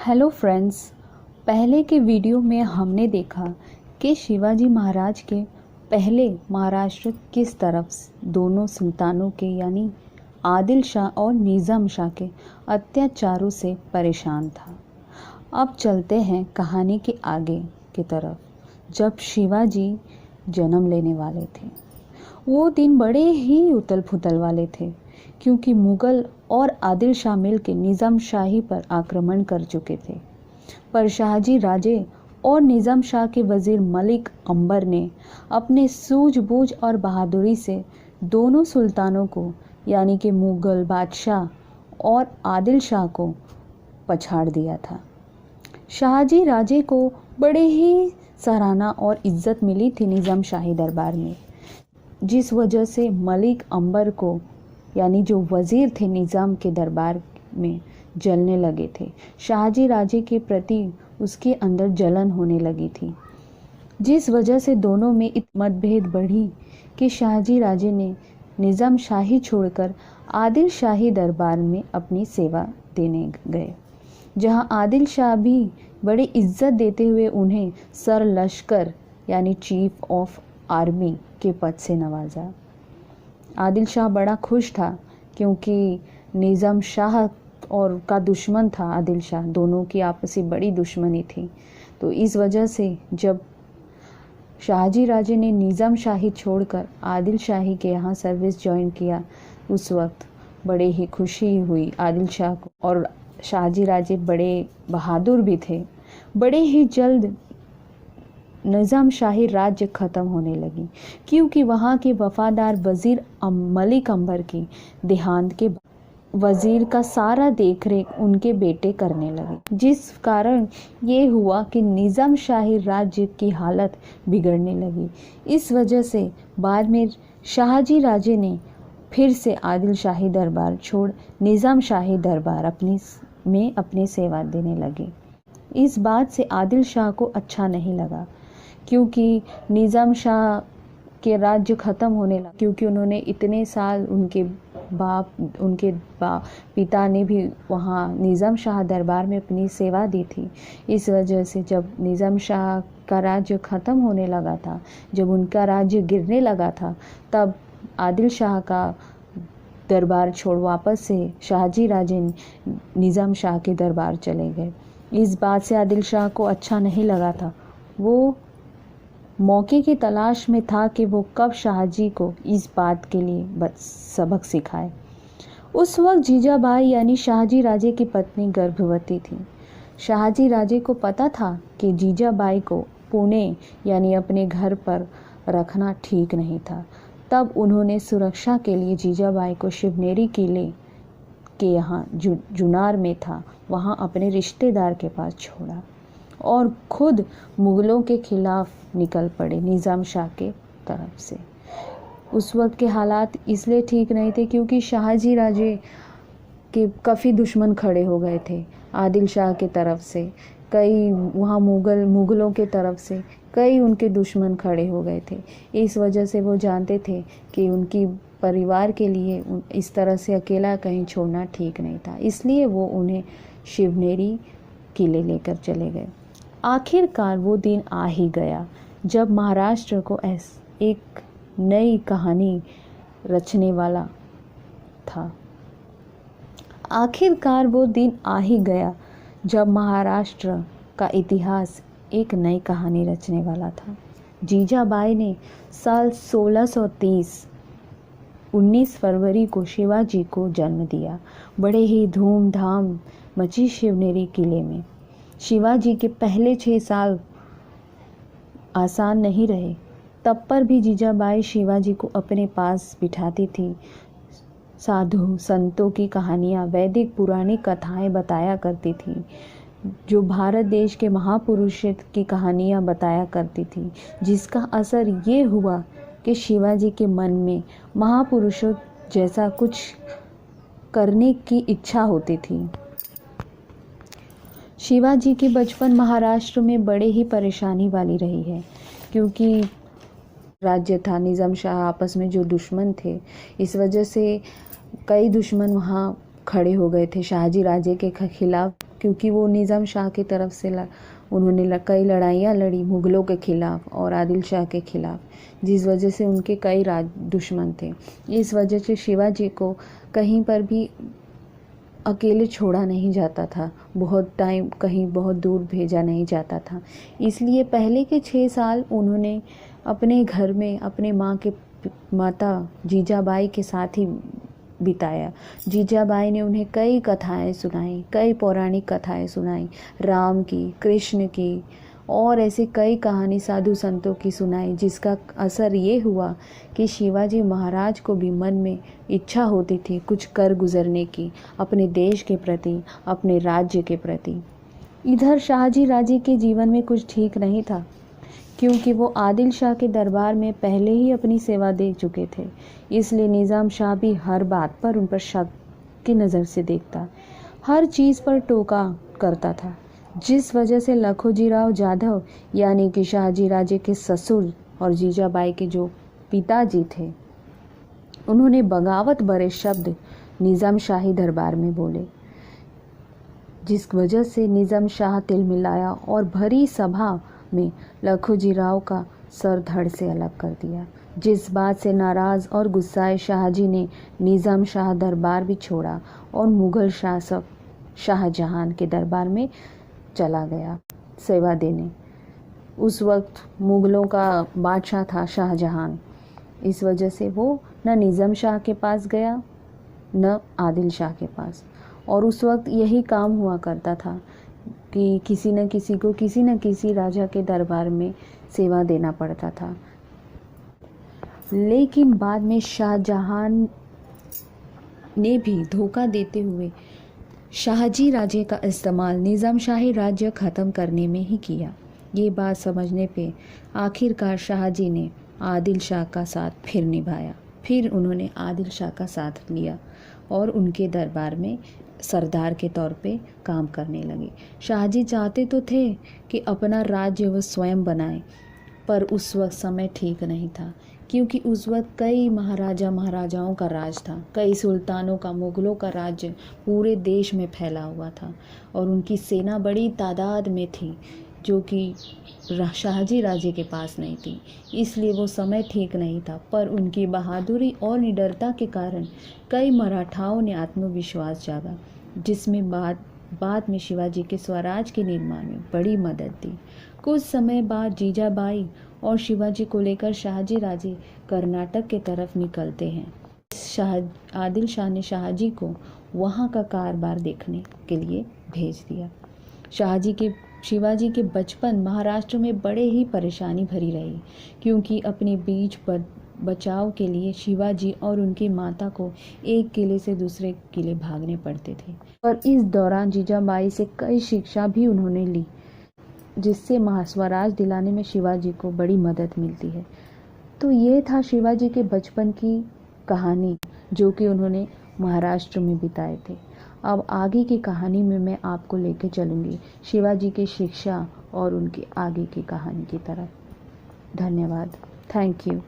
Hello friends. पहले के video में हमने देखा कि शिवाजी महाराज के पहले महाराष्ट्र किस तरफ दोनों सुल्तानों के यानी आदिल शाह और निज़ाम शाह के अत्याचारों से परेशान था। अब चलते हैं कहानी के आगे की तरफ, जब शिवाजी जन्म लेने वाले थे। वो दिन बड़े ही उथल पुथल वाले थे, क्योंकि मुग़ल और आदिल शाह मिलकर निज़ाम शाही पर आक्रमण कर चुके थे। पर शाहजी राजे और निज़ाम शाह के वज़ीर मलिक अंबर ने अपने सूझबूझ और बहादुरी से दोनों सुल्तानों को यानी कि मुग़ल बादशाह और आदिल शाह को पछाड़ दिया था। शाहजी राजे को बड़े ही सराहना और इज्जत मिली थी निज़ाम शाही दरबार में, जिस वजह से मलिक अंबर को यानी जो वज़ीर थे निज़ाम के दरबार में जलने लगे थे। शाहजी राजे के प्रति उसके अंदर जलन होने लगी थी, जिस वजह से दोनों में मतभेद बढ़ी कि शाहजी राजे ने निज़ाम शाही छोड़कर आदिल शाही दरबार में अपनी सेवा देने गए, जहां आदिल शाह भी बड़ी इज्जत देते हुए उन्हें सर लश्कर यानी चीफ ऑफ आर्मी के पद से नवाजा। आदिल शाह बड़ा खुश था, क्योंकि निज़ाम शाह और का दुश्मन था आदिल शाह, दोनों की आपसी बड़ी दुश्मनी थी। तो इस वजह से जब शाहजी राजे ने निज़ाम शाही छोड़कर आदिल शाही के यहाँ सर्विस ज्वाइन किया, उस वक्त बड़े ही खुशी हुई आदिल शाह को। और शाहजी राजे बड़े बहादुर भी थे। बड़े ही जल्द निज़ाम शाही राज्य ख़त्म होने लगी, क्योंकि वहाँ के वफ़ादार वज़ीर मलिक अंबर की देहांत के वज़ीर का सारा देखरेख उनके बेटे करने लगे, जिस कारण ये हुआ कि निज़ाम शाही राज्य की हालत बिगड़ने लगी। इस वजह से बाद में शाहजी राजे ने फिर से आदिल शाही दरबार छोड़ निज़ाम शाही दरबार अपनी सेवा देने लगे। इस बात से आदिल शाह को अच्छा नहीं लगा, क्योंकि निज़ाम शाह के राज्य ख़त्म होने लगा, क्योंकि उन्होंने इतने साल उनके पिता ने भी वहाँ निज़ाम शाह दरबार में अपनी सेवा दी थी। इस वजह से जब निज़ाम शाह का राज्य ख़त्म होने लगा था, जब उनका राज्य गिरने लगा था, तब आदिल शाह का दरबार छोड़ वापस से शाहजी राजे निज़ाम शाह के दरबार चले गए। इस बात से आदिल शाह को अच्छा नहीं लगा था। वो मौके की तलाश में था कि वो कब शाहजी को इस बात के लिए सबक सिखाए। उस वक्त जीजाबाई यानी शाहजी राजे की पत्नी गर्भवती थी। शाहजी राजे को पता था कि जीजाबाई को पुणे यानी अपने घर पर रखना ठीक नहीं था। तब उन्होंने सुरक्षा के लिए जीजाबाई को शिवनेरी किले के यहाँ जुनार में था, वहाँ अपने रिश्तेदार के पास छोड़ा और खुद मुग़लों के खिलाफ निकल पड़े निज़ाम शाह के तरफ से। उस वक्त के हालात इसलिए ठीक नहीं थे, क्योंकि शाहजी राजे के काफ़ी दुश्मन खड़े हो गए थे। आदिल शाह के तरफ से कई, वहाँ मुग़लों के तरफ से कई उनके दुश्मन खड़े हो गए थे। इस वजह से वो जानते थे कि उनकी परिवार के लिए इस तरह से अकेला कहीं छोड़ना ठीक नहीं था, इसलिए वो उन्हें शिवनेरी किले लेकर चले गए। आखिरकार वो दिन आ ही गया जब महाराष्ट्र को एक नई कहानी रचने वाला था। आखिरकार वो दिन आ ही गया जब महाराष्ट्र का इतिहास एक नई कहानी रचने वाला था। जीजाबाई ने साल 1630 19 फरवरी को शिवाजी को जन्म दिया। बड़े ही धूमधाम मची शिवनेरी किले में। शिवाजी के पहले 6 साल आसान नहीं रहे, तब पर भी जीजाबाई शिवाजी को अपने पास बिठाती थी। साधु संतों की कहानियाँ, वैदिक पुरानी कथाएं बताया करती थी, जो भारत देश के महापुरुषों की कहानियाँ बताया करती थी, जिसका असर ये हुआ कि शिवाजी के मन में महापुरुषों जैसा कुछ करने की इच्छा होती थी। शिवाजी की बचपन महाराष्ट्र में बड़े ही परेशानी वाली रही है, क्योंकि राज्य था निज़ाम शाह आपस में जो दुश्मन थे, इस वजह से कई दुश्मन वहाँ खड़े हो गए थे शाहजी राजे के खिलाफ, क्योंकि वो निज़ाम शाह की तरफ से उन्होंने कई लड़ाइयाँ लड़ी मुग़लों के ख़िलाफ़ और आदिल शाह के ख़िलाफ़, जिस वजह से उनके कई दुश्मन थे। इस वजह से शिवाजी को कहीं पर भी अकेले छोड़ा नहीं जाता था, बहुत टाइम कहीं बहुत दूर भेजा नहीं जाता था। इसलिए पहले के 6 साल उन्होंने अपने घर में अपने माता जीजाबाई के साथ ही बिताया। जीजाबाई ने उन्हें कई कथाएं सुनाई, कई पौराणिक कथाएं सुनाई, राम की, कृष्ण की और ऐसे कई कहानी साधु संतों की सुनाई, जिसका असर ये हुआ कि शिवाजी महाराज को भी मन में इच्छा होती थी कुछ कर गुजरने की, अपने देश के प्रति, अपने राज्य के प्रति। इधर शाहजी राजे के जीवन में कुछ ठीक नहीं था, क्योंकि वो आदिल शाह के दरबार में पहले ही अपनी सेवा दे चुके थे। इसलिए निज़ाम शाह भी हर बात पर उन पर शक की नज़र से देखता, हर चीज़ पर टोका करता था, जिस वजह से लखोजी राव जाधव यानी कि शाहजी राजे के ससुर और जीजाबाई के जो पिताजी थे, उन्होंने बगावत भरे शब्द निज़ाम शाही दरबार में बोले, जिस वजह से निज़ाम शाह तिलमिलाया और भरी सभा में लखोजी राव का सर धड़ से अलग कर दिया। जिस बात से नाराज़ और गुस्साए शाहजी ने निज़ाम शाह दरबार भी छोड़ा और मुग़ल शासक शाहजहां के दरबार में चला गया सेवा देने। उस वक्त मुग़लों का बादशाह था शाहजहां। इस वजह से वो न निज़ाम शाह के पास गया न आदिल शाह के पास। और उस वक्त यही काम हुआ करता था कि किसी न किसी को किसी न किसी राजा के दरबार में सेवा देना पड़ता था। लेकिन बाद में शाहजहां ने भी धोखा देते हुए शाहजी राजे का इस्तेमाल निज़ाम शाही राज्य ख़त्म करने में ही किया। ये बात समझने पे आखिरकार शाहजी ने आदिल शाह का साथ फिर निभाया। फिर उन्होंने आदिल शाह का साथ लिया और उनके दरबार में सरदार के तौर पे काम करने लगे। शाहजी चाहते तो थे कि अपना राज्य वो स्वयं बनाए, पर उस वक्त समय ठीक नहीं था, क्योंकि उस वक्त कई महाराजाओं का राज था, कई सुल्तानों का, मुग़लों का राज्य पूरे देश में फैला हुआ था और उनकी सेना बड़ी तादाद में थी, जो कि शाहजी राजे के पास नहीं थी। इसलिए वो समय ठीक नहीं था, पर उनकी बहादुरी और निडरता के कारण कई मराठाओं ने आत्मविश्वास जागा, जिसमें बाद में शिवाजी के स्वराज के निर्माण में बड़ी मदद दी। कुछ समय बाद जीजाबाई और शिवाजी को लेकर शाहजी राजे कर्नाटक के तरफ निकलते हैं। आदिल शाह ने शाहजी को वहाँ का कारोबार देखने के लिए भेज दिया। शिवाजी के बचपन महाराष्ट्र में बड़े ही परेशानी भरी रही, क्योंकि अपने बीच पर बचाव के लिए शिवाजी और उनकी माता को एक किले से दूसरे किले भागने पड़ते थे। और इस दौरान जीजाबाई से कई शिक्षा भी उन्होंने ली, जिससे स्वराज दिलाने में शिवाजी को बड़ी मदद मिलती है। तो ये था शिवाजी के बचपन की कहानी, जो कि उन्होंने महाराष्ट्र में बिताए थे। अब आगे की कहानी में मैं आपको लेके चलूँगी शिवाजी की शिक्षा और उनकी आगे की कहानी की तरफ। धन्यवाद। Thank you.